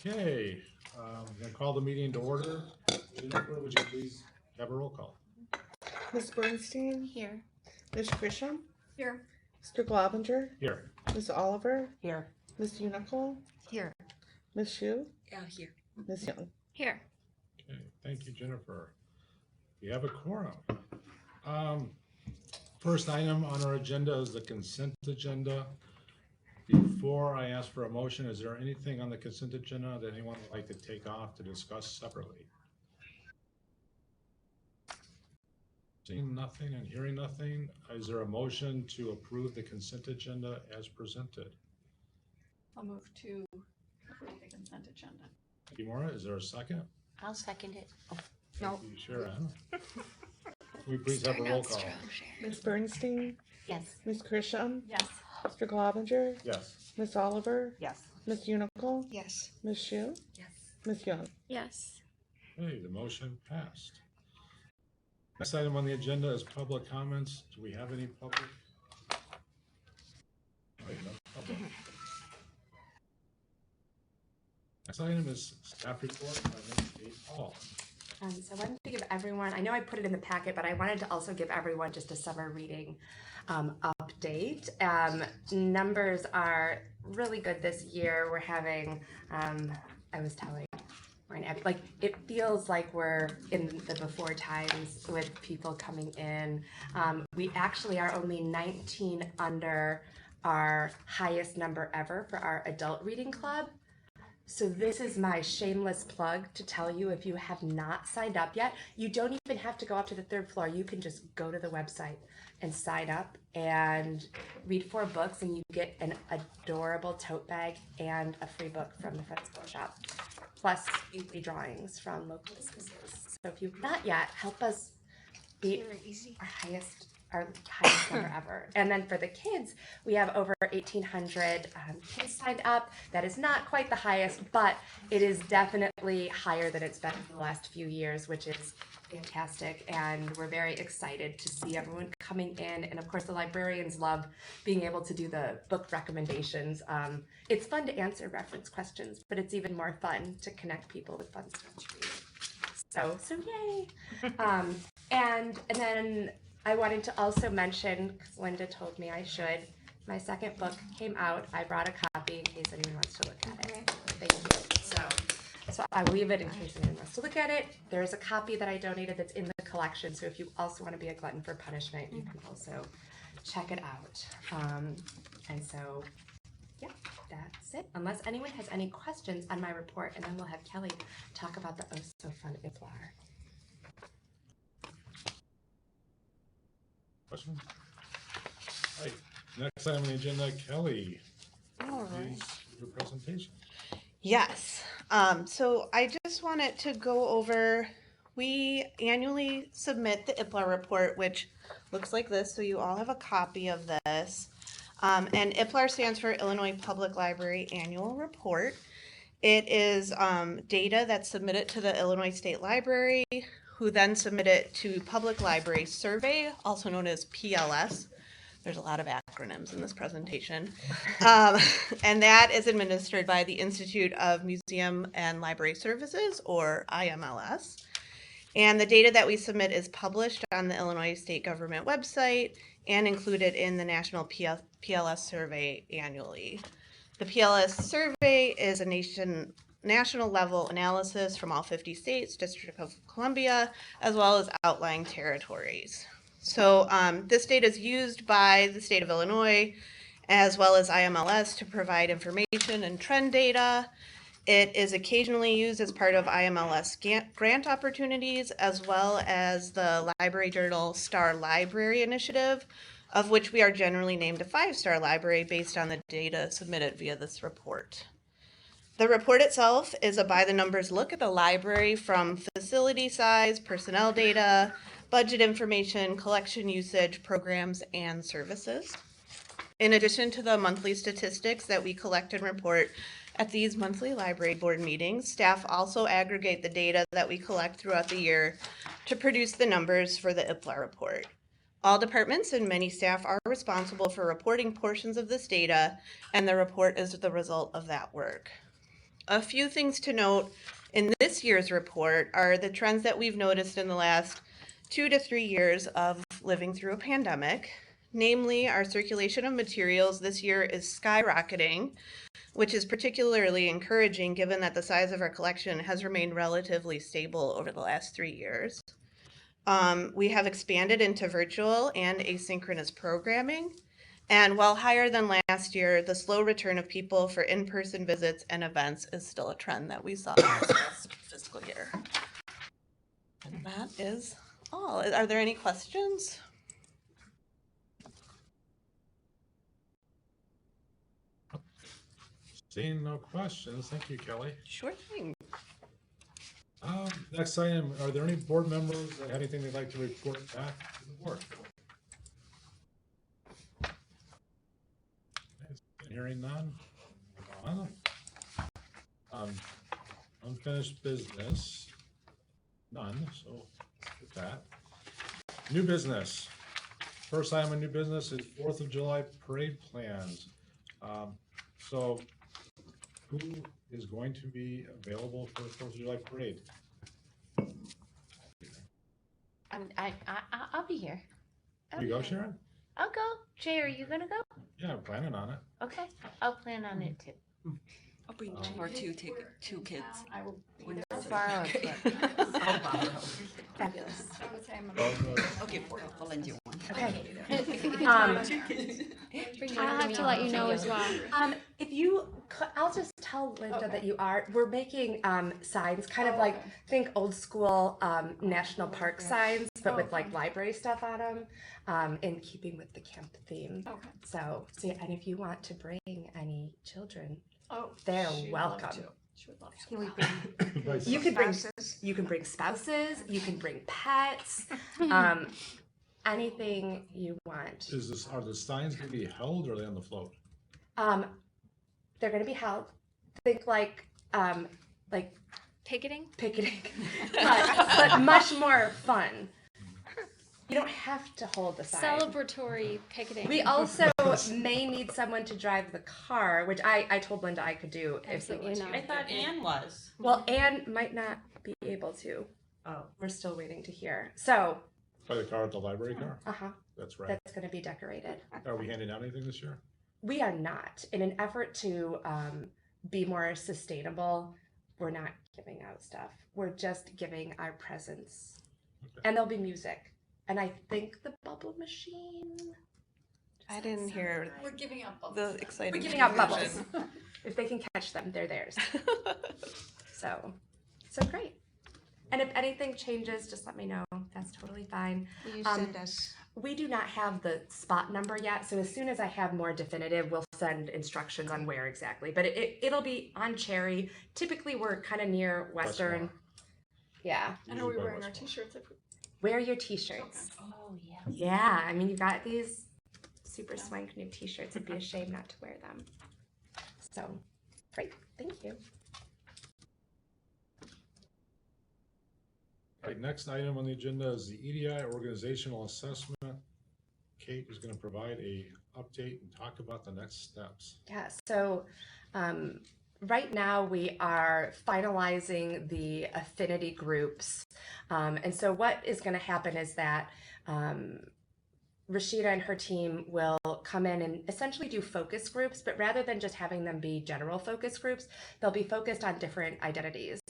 Okay, I'm going to call the meeting to order. Jennifer, would you please have a roll call? Ms. Bernstein? Here. Ms. Grisham? Here. Mr. Globinger? Here. Ms. Oliver? Here. Ms. Unicle? Here. Ms. Shue? Here. Ms. Young? Here. Okay, thank you, Jennifer. We have a quorum. First item on our agenda is the consent agenda. Before I ask for a motion, is there anything on the consent agenda that anyone would like to take off to discuss separately? Seeing nothing and hearing nothing, is there a motion to approve the consent agenda as presented? I'll move to approve the consent agenda. Kimura, is there a second? I'll second it. Thank you, Sharon. Can we please have a roll call? Ms. Bernstein? Yes. Ms. Grisham? Yes. Mr. Globinger? Yes. Ms. Oliver? Yes. Ms. Unicle? Yes. Ms. Shue? Yes. Ms. Young? Yes. Okay, the motion passed. Next item on the agenda is public comments. Do we have any public? All right, no public. Next item is staff report by Ms. Kate Hall. So I wanted to give everyone, I know I put it in the packet, but I wanted to also give everyone just a summer reading update. Numbers are really good this year. We're having, I was telling Ryan, like it feels like we're in the before times with people coming in. We actually are only 19 under our highest number ever for our adult reading club. So this is my shameless plug to tell you, if you have not signed up yet, you don't even have to go up to the third floor. You can just go to the website and sign up and read 4 books, and you get an adorable tote bag and a free book from the Friends Bookshop, plus weekly drawings from local businesses. So if you've not yet, help us beat our highest number ever. And then for the kids, we have over 1,800 kids signed up. That is not quite the highest, but it is definitely higher than it's been in the last few years, which is fantastic. And we're very excited to see everyone coming in. And of course, the librarians love being able to do the book recommendations. It's fun to answer reference questions, but it's even more fun to connect people with fun stuff to read. So yay. And then I wanted to also mention, because Linda told me I should, my second book came out. I brought a copy in case anyone wants to look at it. Thank you. So I will leave it in case anyone wants to look at it. There's a copy that I donated that's in the collection. So if you also want to be a glutton for punishment, you can also check it out. And so, yeah, that's it. Unless anyone has any questions on my report, and then we'll have Kelly talk about the oh so fun IPLA. Questions? All right, next item on the agenda, Kelly. All right. Please give your presentation. Yes. So I just wanted to go over, we annually submit the IPLA report, which looks like this. So you all have a copy of this. And IPLA stands for Illinois Public Library Annual Report. It is data that's submitted to the Illinois State Library, who then submit it to Public Library Survey, also known as PLS. There's a lot of acronyms in this presentation. And that is administered by the Institute of Museum and Library Services, or IMLS. And the data that we submit is published on the Illinois State Government website and included in the National PLS Survey annually. The PLS Survey is a national level analysis from all 50 states, District of Columbia, as well as outlying territories. So this data is used by the state of Illinois as well as IMLS to provide information and trend data. It is occasionally used as part of IMLS grant opportunities, as well as the Library Journal Star Library Initiative, of which we are generally named a 5-star library based on the data submitted via this report. The report itself is a by-the-numbers look at the library from facility size, personnel data, budget information, collection usage, programs, and services. In addition to the monthly statistics that we collect and report at these monthly library board meetings, staff also aggregate the data that we collect throughout the year to produce the numbers for the IPLA report. All departments and many staff are responsible for reporting portions of this data, and the report is the result of that work. a few things to note in this year's report are the trends that we've noticed in the last 2 to 3 years of living through a pandemic. Namely, our circulation of materials this year is skyrocketing, which is particularly encouraging given that the size of our collection has remained relatively stable over the last 3 years. We have expanded into virtual and asynchronous programming. And while higher than last year, the slow return of people for in-person visits and events is still a trend that we saw this last fiscal year. And that is all. Are there any questions? Seeing no questions, thank you, Kelly. Sure thing. Next item, are there any board members that have anything they'd like to report back to the board? Hearing none. Move on. Unfinished business, none, so with that. New business. First item of new business is 4th of July parade plans. So who is going to be available for the 4th of July parade? I'll be here. You go, Sharon? I'll go. Jay, are you gonna go? Yeah, I'm planning on it. Okay, I'll plan on it too. I'll bring two or two kids. I will be there. I'll borrow it. I'll borrow. Fabulous. I would say I'm gonna- Okay, I'll lend you one. Okay. I'll have to let you know as well. If you, I'll just tell Linda that you are. We're making signs, kind of like think old school national park signs, but with like library stuff on them, in keeping with the camp theme. Okay. So yeah, and if you want to bring any children, Oh, they're she'd love welcome. to. She would love to. Can we bring You can bring spouses, you can bring pets, anything you want. Are the signs gonna be held or are they on the float? They're gonna be held. Think like Picketing? picketing, but much more fun. You don't have to hold the sign. Celebratory picketing. We also may need someone to drive the car, which I told Linda I could do if we Absolutely need not. to. I thought Anne was. Well, Anne might not be able to. Oh. We're still waiting to hear. So, By the car at the library car? That's right. that's going to be decorated. Are we handing out anything this year? We are not. In an effort to be more sustainable, we're not giving out stuff. We're just giving our presents. Okay. And there'll be music. And I think the bubble machine. I didn't hear We're giving out bubbles. the exciting. We're giving out bubbles. information. If they can catch them, they're theirs. So great. And if anything changes, just let me know. That's totally fine. Will you send us? We do not have the spot number yet, so as soon as I have more definitive, we'll send instructions on where exactly. But it'll be on Cherry. Typically, we're kind of near Western. Westmore. Yeah. And are we Usually by wearing our Westmore. t-shirts? Wear your t-shirts. Oh yeah. Yeah, I mean, you got these super swank new t-shirts. It'd be a shame not to wear them. So, great. Thank you. All right, next item on the agenda is the EDI organizational assessment. Kate is going to provide a update and talk about the next steps. Yeah, so right now we are finalizing the affinity groups. And so what is going to happen is that Rashida and her team will come in and essentially do focus groups, but rather than just having them be general focus groups, they'll be focused on different identities.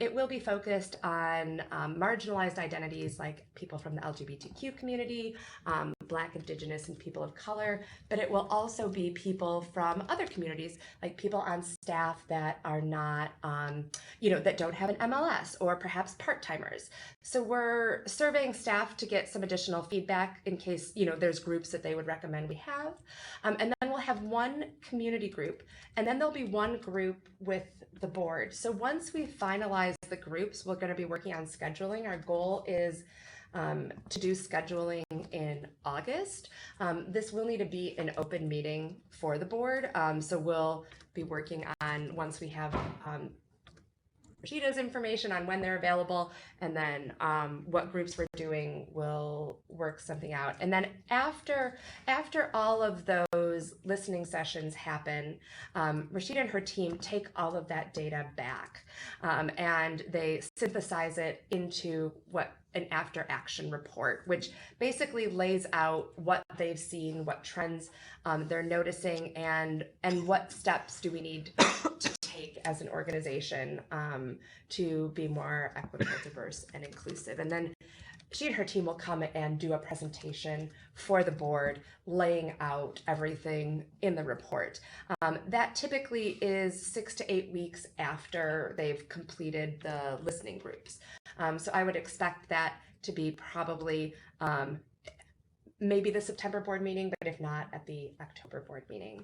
It will be focused on marginalized identities like people from the LGBTQ community, Black, Indigenous, and people of color, but it will also be people from other communities, like people on staff that are not, that don't have an MLS, or perhaps part-timers. So we're surveying staff to get some additional feedback in case, there's groups that they would recommend we have. And then we'll have one community group, and then there'll be one group with the board. So once we finalize the groups, we're going to be working on scheduling. Our goal is to do scheduling in August. This will need to be an open meeting for the board. So we'll be working on, once we have Rashida's information on when they're available, and then what groups we're doing, will work something out. And then after all of those listening sessions happen, Rashida and her team take all of that data back, and they synthesize it into an after action report, which basically lays out what they've seen, what trends they're noticing, and what steps do we need to take as an organization to be more equitable, diverse, and inclusive. And then she and her team will come and do a presentation for the board laying out everything in the report. That typically is 6 to 8 weeks after they've completed the listening groups. So I would expect that to be probably maybe the September board meeting, but if not, at the October board meeting.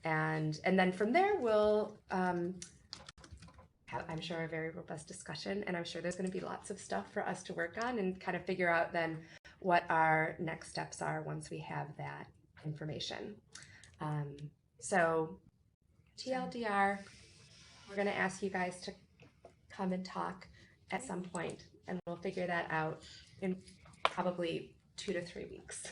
And then from there, we'll have, I'm sure, a very robust discussion, and I'm sure there's going to be lots of stuff for us to work on and kind of figure out then what our next steps are once we have that information. So TLDR, we're going to ask you guys to come and talk at some point, and we'll figure that out in probably 2 to 3 weeks.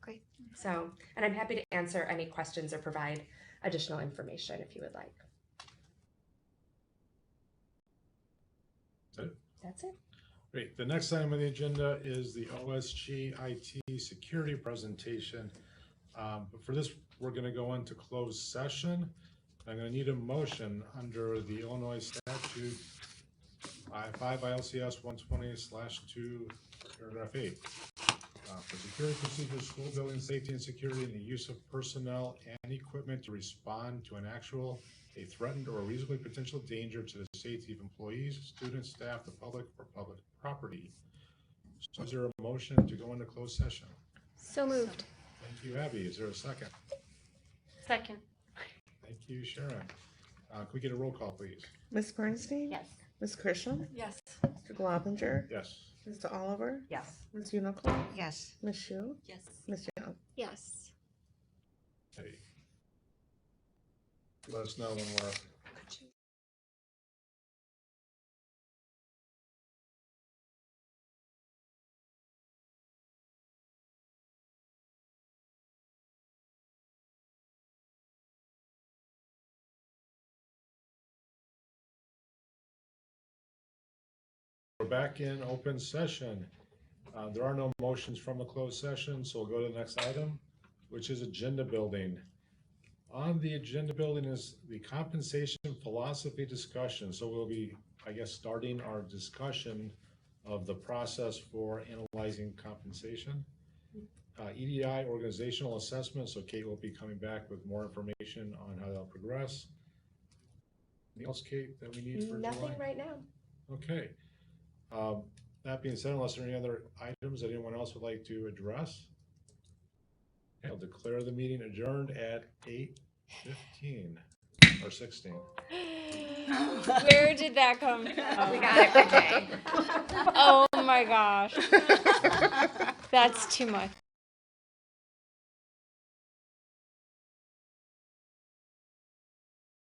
Great. So, and I'm happy to answer any questions or provide additional information if you would like. That's it. Great. The next item on the agenda is the OSG IT security presentation. But for this, we're going to go into closed session. I'm going to need a motion under the Illinois statute 5 ILCS 120/2, paragraph 8. For security procedures, school building safety and security, and the use of personnel and equipment to respond to an actual, a threatened, or a reasonably potential danger to the safety of employees, students, staff, the public, or public property. So is there a motion to go into closed session? So moved. Thank you, Abby. Is there a second? Second. Thank you, Sharon. Can we get a roll call, please? Ms. Bernstein? Yes. Ms. Christian? Yes. Mr. Globinger? Yes. Mr. Oliver? Yes. Ms. Unical? Yes. Ms. Shu? Yes. Ms. Young? Yes. Hey. Let us know when we're. We're back in open session. There are no motions from the closed session, so we'll go to the next item, which is agenda building. On the agenda building is the compensation philosophy discussion. So we'll be, I guess, starting our discussion of the process for analyzing compensation. EDI organizational assessment. So Kate will be coming back with more information on how that'll progress. Anything else, Kate, that we need for Nothing July? right now. Okay. That being said, unless there are any other items that anyone else would like to address, I'll declare the meeting adjourned at 8:15 or 16. Where did that come from? We got it for Jay. Oh my gosh. That's too much.